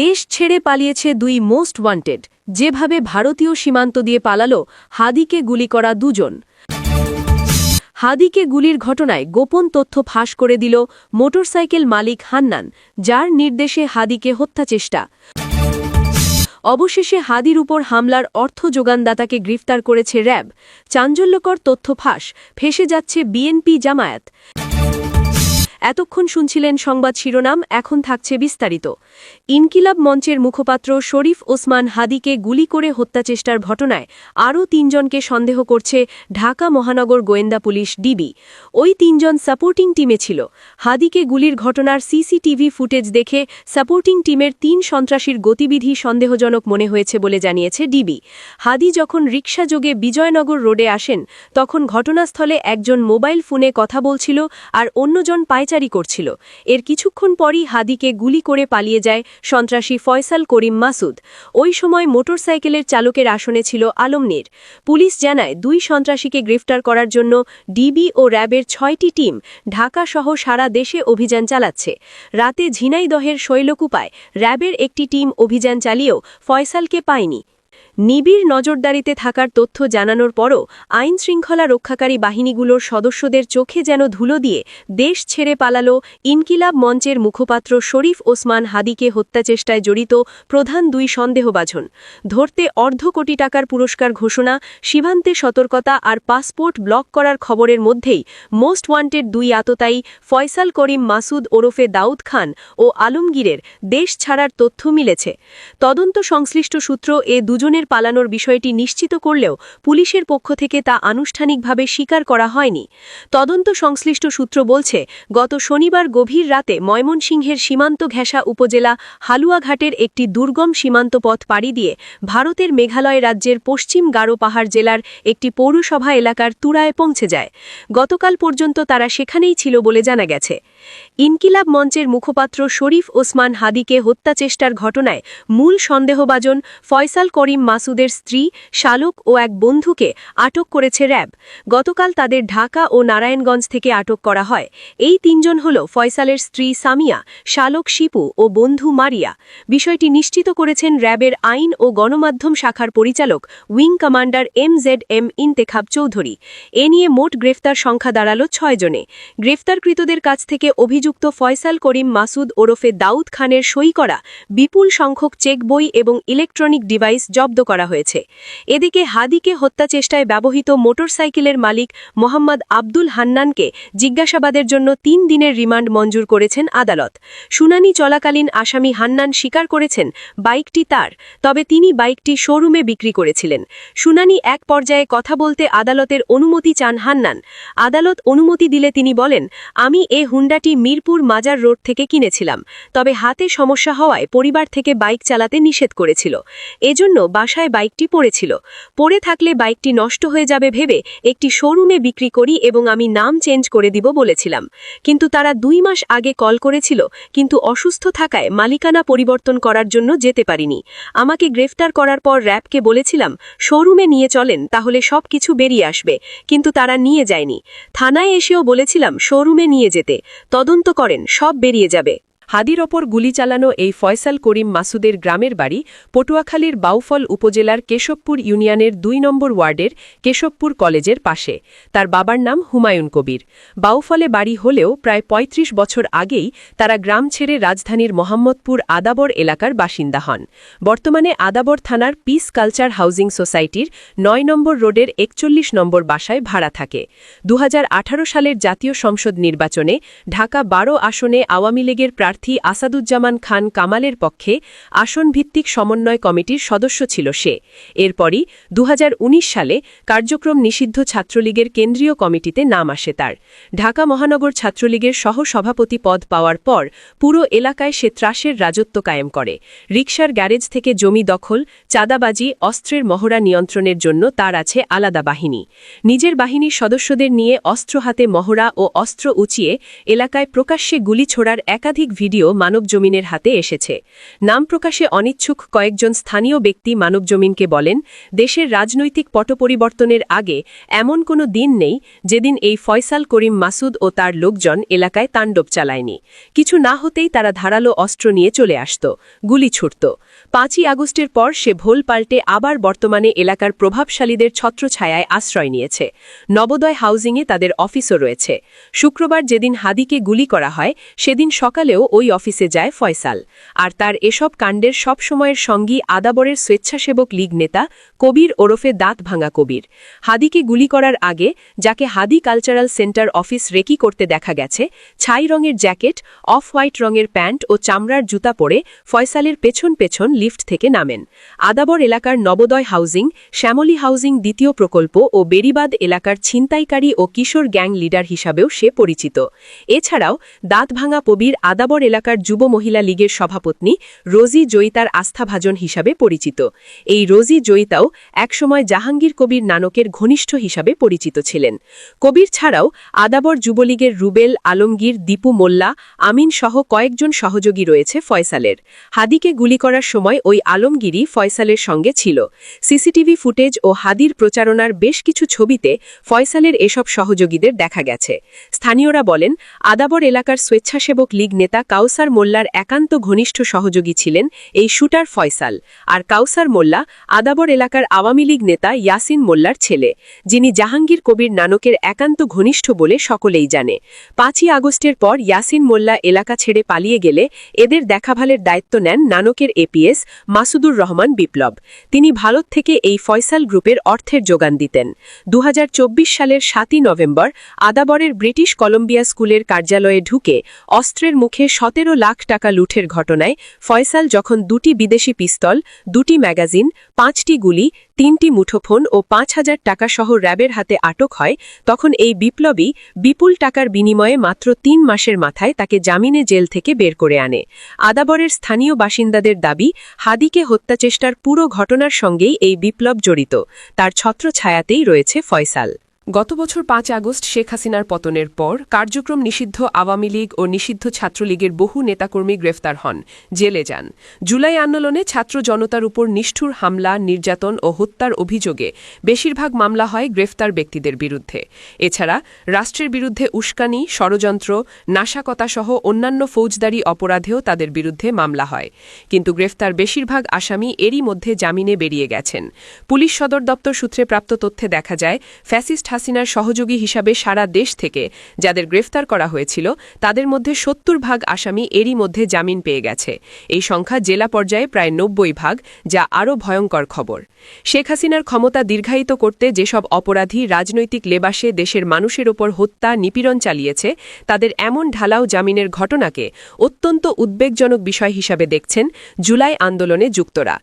দেশ ছেড়ে পালিয়েছে দুই মোস্ট ওয়ান্টেড, যেভাবে ভারতীয় সীমান্ত দিয়ে পালালো হাদিকে গুলি করা দুজন। হাদিকে গুলির ঘটনায় গোপন তথ্য ফাঁস করে দিল মোটরসাইকেল মালিক হান্নান, যার নির্দেশে হাদিকে হত্যাচেষ্টা। অবশেষে হাদির উপর হামলার অর্থ যোগানদাতাকে গ্রেফতার করেছে র্যাব। চাঞ্চল্যকর তথ্য ফাঁস, ফেঁসে যাচ্ছে বিএনপি জামায়াত। এতক্ষণ শুনছিলেন সংবাদ শিরোনাম, এখন থাকছে বিস্তারিত। ইনকিলাব মঞ্চের মুখপাত্র শরীফ ওসমান হাদিকে গুলি করে হত্যাচেষ্টার ঘটনায় আরও তিনজনকে সন্দেহ করছে ঢাকা মহানগর গোয়েন্দা পুলিশ ডিবি। ওই তিনজন সাপোর্টিং টিমে ছিল। হাদিকে গুলির ঘটনার সিসিটিভি ফুটেজ দেখে সাপোর্টিং টিমের ৩ সন্ত্রাসীর গতিবিধি সন্দেহজনক মনে হয়েছে বলে জানিয়েছে ডিবি। হাদি যখন রিকশাযোগে বিজয়নগর রোডে আসেন, তখন ঘটনাস্থলে একজন মোবাইল ফোনে কথা বলছিল আর অন্যজন পায়চারি করছিল। এর কিছুক্ষণ পরই হাদিকে গুলি করে পালিয়ে যায় সন্ত্রাসী ফয়সাল করিম মাসুদ। ওই সময় মোটরসাইকেলের চালকের আসনে ছিল আলমনীর। পুলিশ জানায়, 2 সন্ত্রাসীকে গ্রেফতার করার জন্য ডিবি ও র্যাবের 6টি টিম ঢাকা সহ সারা দেশে অভিযান চালাচ্ছে। রাতে ঝিনাইদহের শৈলকুপায় র্যাবের একটি টিম অভিযান চালিয়েও ফয়সালকে পায়নি। নিবিড় নজরদারিতে থাকার তথ্য জানানোর পরও আইনশৃঙ্খলা রক্ষাকারী বাহিনীগুলোর সদস্যদের চোখে যেন ধুলো দিয়ে দেশ ছেড়ে পালালো ইনকিলাব মঞ্চের মুখপাত্র শরীফ ওসমান হাদিকে হত্যাচেষ্টায় জড়িত প্রধান 2 সন্দেহভাজন। ধরতে অর্ধ কোটি টাকার পুরস্কার ঘোষণা, সীমান্তে সতর্কতা আর পাসপোর্ট ব্লক করার খবরের মধ্যেই মোস্ট ওয়ান্টেড 2 আততায়ী ফয়সাল করিম মাসুদ ওরফে দাউদ খান ও আলমগীরের দেশ ছাড়ার তথ্য মিলেছে। তদন্ত সংশ্লিষ্ট সূত্র এ দুজনের পালানোর বিষয়টি নিশ্চিত করলেও পুলিশের পক্ষ থেকে তা আনুষ্ঠানিকভাবে স্বীকার করা হয়নি। তদন্ত সংশ্লিষ্ট সূত্র বলছে, গত শনিবার গভীর রাতে ময়মনসিংহের সীমান্ত ঘেঁষা উপজেলা হালুয়াঘাটের একটি দুর্গম সীমান্ত পথ পাড়ি দিয়ে ভারতের মেঘালয় রাজ্যের পশ্চিম গারো পাহাড় জেলার একটি পৌরসভা এলাকার তুরায় পৌঁছে যায়। গতকাল পর্যন্ত তারা সেখানেই ছিল বলে জানা গেছে। ইনকিলাব মঞ্চের মুখপাত্র শরীফ ওসমান হাদিকে হত্যাচেষ্টার ঘটনায় মূল সন্দেহভাজন ফয়সাল করিম মাসুদের স্ত্রী, শালক ও এক বন্ধুকে আটক করেছে র্যাব। গতকাল তাদের ঢাকা ও নারায়ণগঞ্জ থেকে আটক করা হয়। এই 3 জন হল ফয়সালের স্ত্রী সামিয়া, শালক শিপু ও বন্ধু মারিয়া। বিষয়টি নিশ্চিত করেছেন র্যাবের আইন ও গণমাধ্যম শাখার পরিচালক wing commander MZM Intekhab Chowdhury. এ নিয়ে মোট গ্রেফতার সংখ্যা দাঁড়াল 6 জনে। গ্রেফতারকৃতদের কাছ থেকে অভিযুক্ত ফয়সাল করিম মাসুদ ওরফে দাউদ খানের সই করা বিপুল সংখ্যক চেক বই এবং ইলেকট্রনিক ডিভাইস জব্দ করা হয়েছে। এদিকে হাদিকে হত্যাচেষ্টায় ব্যবহৃত মোটরসাইকেলের মালিক মোহাম্মদ আব্দুল হান্নানকে জিজ্ঞাসাবাদের জন্য 3 দিনের রিমান্ড মঞ্জুর করেছেন আদালত। শুনানি চলাকালীন আসামি হান্নান স্বীকার করেছেন বাইকটি তার, তবে তিনি বাইকটি শোরুমে বিক্রি করেছিলেন। শুনানি এক পর্যায়ে কথা বলতে আদালতের অনুমতি চান হান্নান। আদালত অনুমতি দিলে তিনি বলেন, আমি এ হুন্ডাটি মিরপুর মাজার রোড থেকে কিনেছিলাম, তবে হাতে সমস্যা হওয়ায় পরিবার থেকে বাইক চালাতে নিষেধ করেছিল। এজন্য বাসায় বাইকটি পড়েছিল। পড়ে থাকলে বাইকটি নষ্ট হয়ে যাবে ভেবে একটি শোরুমে বিক্রি করি এবং আমি নাম চেঞ্জ করে দিব বলেছিলাম। কিন্তু তারা 2 মাস আগে কল করেছিল, কিন্তু অসুস্থ থাকায় মালিকানা পরিবর্তন করার জন্য যেতে পারিনি। আমাকে গ্রেফতার করার পর র্যাবকে বলেছিলাম শোরুমে নিয়ে চলেন, তাহলে সব কিছু বেরিয়ে আসবে, কিন্তু তারা নিয়ে যায়নি। থানায় এসেও বলেছিলাম শোরুমে নিয়ে যেতে, তদন্ত করেন, সব বেরিয়ে যাবে। হাদির ওপর গুলি চালানো এই ফয়সাল করিম মাসুদের গ্রামের বাড়ি পটুয়াখালীর বাউফল উপজেলার কেশবপুর ইউনিয়নের 2 নম্বর ওয়ার্ডের কেশবপুর কলেজের পাশে। তার বাবার নাম হুমায়ুন কবির। বাউফলে বাড়ি হলেও প্রায় 35 বছর আগেই তারা গ্রাম ছেড়ে রাজধানীর মোহাম্মদপুর আদাবর এলাকার বাসিন্দা হন। বর্তমানে আদাবর থানার পিস কালচার হাউজিং সোসাইটির 9 নম্বর রোডের 41 নম্বর বাসায় ভাড়া থাকে। 2018 সালের জাতীয় সংসদ নির্বাচনে ঢাকা 12 আসনে আওয়ামী লীগের প্রার্থী আসাদুজ্জামান খান কামালের পক্ষে আসনভিত্তিক সমন্বয় কমিটির সদস্য ছিল সে। এরপরই 2019 সালে কার্যক্রম নিষিদ্ধ ছাত্রলীগের কেন্দ্রীয় কমিটিতে নাম আসে তার। ঢাকা মহানগর ছাত্রলীগের সহ-সভাপতি পদ পাওয়ার পর পুরো এলাকায় সে ত্রাসের রাজত্ব কায়েম করে। রিকশার গ্যারেজ থেকে জমি দখল, চাঁদাবাজি, অস্ত্রের মহড়া নিয়ন্ত্রণের জন্য তার আছে আলাদা বাহিনী। নিজের বাহিনীর সদস্যদের নিয়ে অস্ত্র হাতে মহড়া ও অস্ত্র উঁচিয়ে এলাকায় প্রকাশ্যে গুলি ছোড়ার একাধিক ভিডিও ভিডিও মানবজমিনের হাতে এসেছে। নাম প্রকাশে অনিচ্ছুক কয়েকজন স্থানীয় ব্যক্তি মানবজমিনকে বলেন, দেশের রাজনৈতিক পটপরিবর্তনের আগে এমন কোনো দিন নেই যেদিন এই ফয়সাল করিম মাসুদ ও তার লোকজন এলাকায় তাণ্ডব চালায়নি। কিছু না হতেই তারা ধারালো অস্ত্র নিয়ে চলে আসত, গুলি ছুটত। 5ই আগস্টের পর সে ভোল পাল্টে আবার বর্তমানে এলাকার প্রভাবশালীদের ছত্রছায়ায় আশ্রয় নিয়েছে। নবোদয় হাউজিংয়ে তাদের অফিসও রয়েছে। শুক্রবার যেদিন হাদিকে গুলি করা হয় সেদিন সকালেও ওই অফিসে যায় ফয়সাল। আর তার এসব কাণ্ডের সব সময়ের সঙ্গী আদাবরের স্বেচ্ছাসেবক লীগ নেতা কবির ওরফে দাঁত ভাঙা কবির। হাদিকে গুলি করার আগে যাকে হাদি কালচারাল সেন্টার অফিস রেকি করতে দেখা গেছে, ছাই রঙের জ্যাকেট, অফ হোয়াইট রঙের প্যান্ট ও চামড়ার জুতা পরে ফয়সালের পেছন পেছন লিফট থেকে নামেন। আদাবর এলাকার নবোদয় হাউজিং, শ্যামলী হাউজিং দ্বিতীয় প্রকল্প ও বেরিবাদ এলাকার ছিনতাইকারী ও কিশোর গ্যাং লিডার হিসাবেও সে পরিচিত। এছাড়াও দাঁত ভাঙা কবির আদাবর এলাকার যুব মহিলা লীগের সভাপত্নী রোজি জয়িতার আস্থাভাজন হিসাবে পরিচিত। এই রোজি জয়িতাও একসময় জাহাঙ্গীর কবির নানকের ঘনিষ্ঠ হিসাবে পরিচিত ছিলেন। কবির ছাড়াও আদাবর যুবলীগের রুবেল, আলমগীর, দীপু মোল্লা, আমিন সহ কয়েকজন সহযোগী রয়েছে ফয়সালের। হাদিকে গুলি করার সময় ওই আলমগীরই ফয়সালের সঙ্গে ছিল। সিসিটিভি ফুটেজ ও হাদির প্রচারণার বেশ কিছু ছবিতে ফয়সালের এসব সহযোগীদের দেখা গেছে। স্থানীয়রা বলেন, আদাবর এলাকার স্বেচ্ছাসেবক লীগ নেতা কাউসার মোল্লার একান্ত ঘনিষ্ঠ সহযোগী ছিলেন এই শুটার ফয়সাল। আর কাউসার মোল্লা আদাবর এলাকার আওয়ামী লীগ নেতা ইয়াসিন মোল্লার ছেলে, যিনি জাহাঙ্গীর কবির নানকের একান্ত ঘনিষ্ঠ বলে সকলেই জানে। 5ই আগস্টের পর ইয়াসিন মোল্লা এলাকা ছেড়ে পালিয়ে গেলে এদের দেখাভালের দায়িত্ব নেন নানকের এপিএস মাসুদুর রহমান বিপ্লব। তিনি ভারত থেকে এই ফয়সাল গ্রুপের অর্থের যোগান দিতেন। 2024 সালের 7ই নভেম্বর আদাবরের ব্রিটিশ কলম্বিয়া স্কুলের কার্যালয়ে ঢুকে অস্ত্রের মুখে 17 লাখ টাকা লুঠের ঘটনায় ফয়সাল যখন 2টি বিদেশি পিস্তল, 2টি ম্যাগাজিন, 5টি গুলি, 3টি মুঠোফোন ও 5,000 টাকা সহ র্যাবের হাতে আটক হয়, তখন এই বিপ্লবী বিপুল টাকার বিনিময়ে মাত্র 3 মাসের মাথায় তাকে জামিনে জেল থেকে বের করে আনে। আদাবরের স্থানীয় বাসিন্দাদের দাবি, হাদিকে হত্যাচেষ্টার পুরো ঘটনার সঙ্গেই এই বিপ্লব জড়িত। তার ছত্রছায়াতেই রয়েছে ফয়সাল। গত বছর 5 আগস্ট শেখ হাসিনার পতনের পর কার্যক্রম নিষিদ্ধ আওয়ামী লীগ ও নিষিদ্ধ ছাত্রলীগের বহু নেতাকর্মী গ্রেফতার হন, জেলে যান। জুলাই আন্দোলনে ছাত্র জনতার উপর নিষ্ঠুর হামলা, নির্যাতন ও হত্যার অভিযোগে বেশিরভাগ মামলা হয় গ্রেফতার ব্যক্তিদের বিরুদ্ধে। এছাড়া রাষ্ট্রের বিরুদ্ধে উস্কানি, ষড়যন্ত্র, নাশকতাসহ অন্যান্য ফৌজদারি অপরাধেও তাদের বিরুদ্ধে মামলা হয়। কিন্তু গ্রেফতার বেশিরভাগ আসামি এরই মধ্যে জামিনে বেরিয়ে গেছেন। পুলিশ সদর দপ্তর সূত্রে প্রাপ্ত তথ্যে দেখা যায়, ফ্যাসিস্ট হাসিনার সহযোগী হিসাবে সারা দেশ থেকে যাদের গ্রেফতার করা হয়েছিল তাদের মধ্যে 70% আসামি এরই মধ্যে জামিন পেয়ে গেছে। এই সংখ্যা জেলা পর্যায়ে প্রায় 90%, যা আরও ভয়ঙ্কর খবর। শেখ হাসিনার ক্ষমতা দীর্ঘায়িত করতে যেসব অপরাধী রাজনৈতিক লেবাসে দেশের মানুষের ওপর হত্যা, নিপীড়ন চালিয়েছে, তাদের এমন ঢালাও জামিনের ঘটনাকে অত্যন্ত উদ্বেগজনক বিষয় হিসাবে দেখছেন জুলাই আন্দোলনে যুক্তরা।